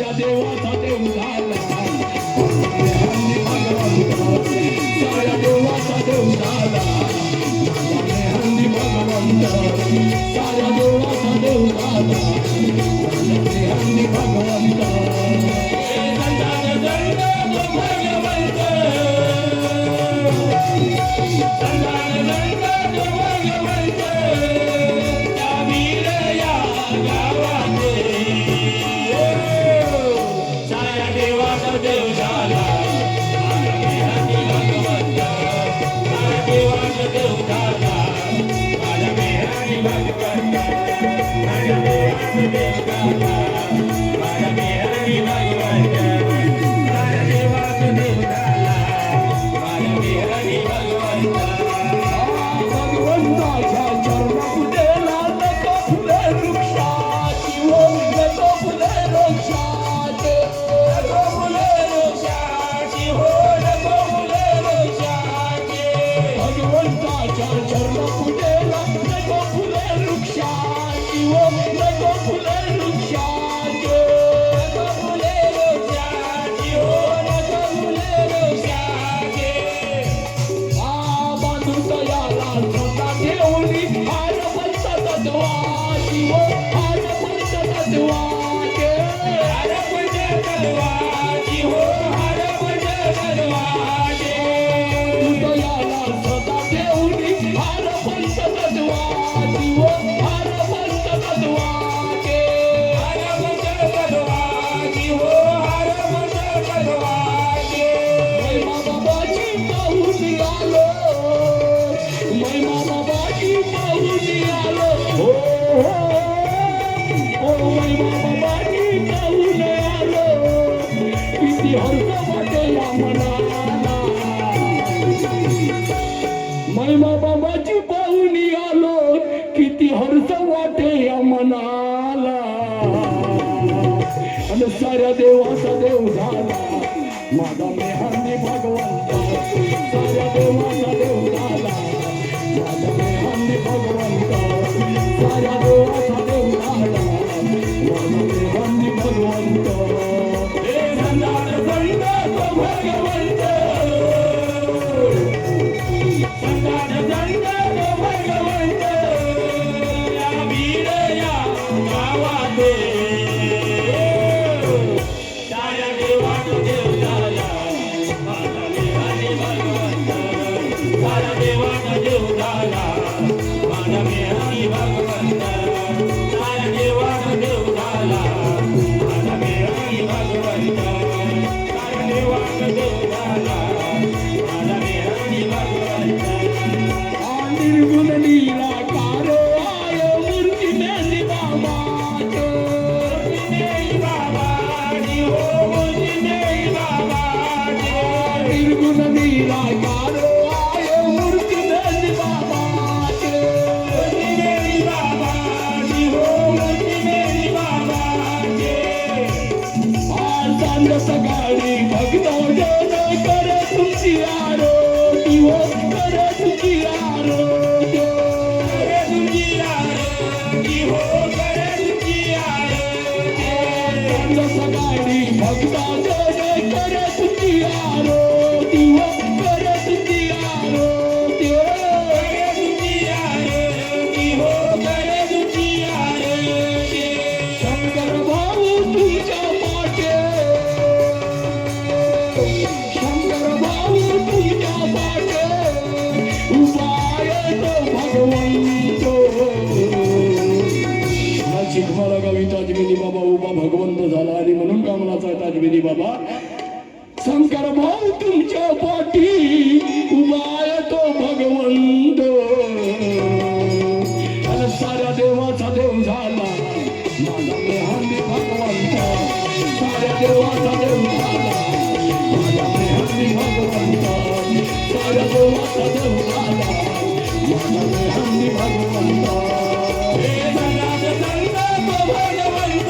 साऱ्या देवाचा देव झाला हल्ली भगवंत साऱ्या देवाचा देव झाला हल्ली भगवंत साऱ्या देवाचा देव झाला हल्ली भगवंत महिमा बाबाची पाहुणी आलो किती हर्ष वाटे या मनाला आणि साऱ्या देवाचा देव झाला माझा मेहंदी भगवंत साऱ्या देवाचा देव झाला माझा मेहंदी भगवंत साऱ्या देवाचा देव झाला माझा मेहंदी भगवंत हे संदान संत भगवंत सकाळी भगता जन कर तुमची आरती हो कर तुमची आरती कर तुमची आरती हो कर तुमची आरती सकाळी भगता जन कर तुमची आरती हो कर तुमची आरती कर तुमची आरती हो कर तुमची आरती शंकर भाऊ तुझ्या पाठे शंकर भाऊ तुझ्या पाठे उपाय तो भगवंत शिकवाला गावी ताजबेदी बाबा उभा भगवंत झाला आणि म्हणून कामनाचा ताजबेदी बाबा शंकर भाऊ तुमच्या पाठी उपाय तो भगवंत आणि साऱ्या देवाचा देव झाला माझा मेहंदी भगवंत साऱ्या देवाचा देव झाला माझा मेहंदी भगवंत साऱ्या देवाचा देव झाला माझा मेहंदी भगवंत हे संगात संत भगवंत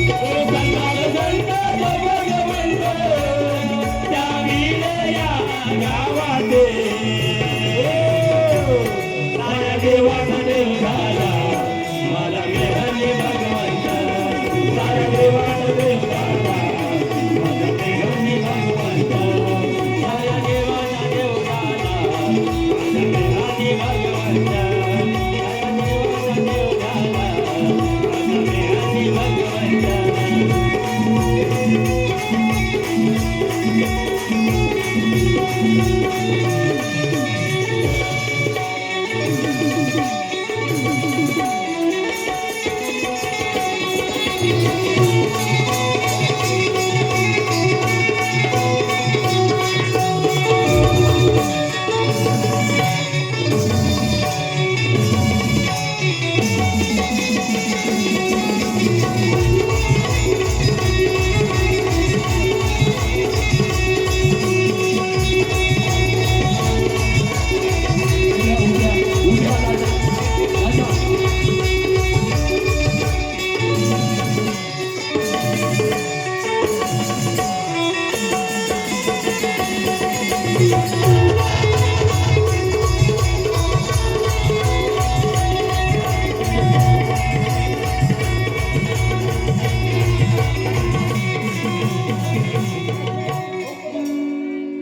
हे संगात संत भगवंत त्या विनया गावाते साऱ्या देवाचा देव झाला माझा मेहंदी भगवंत रे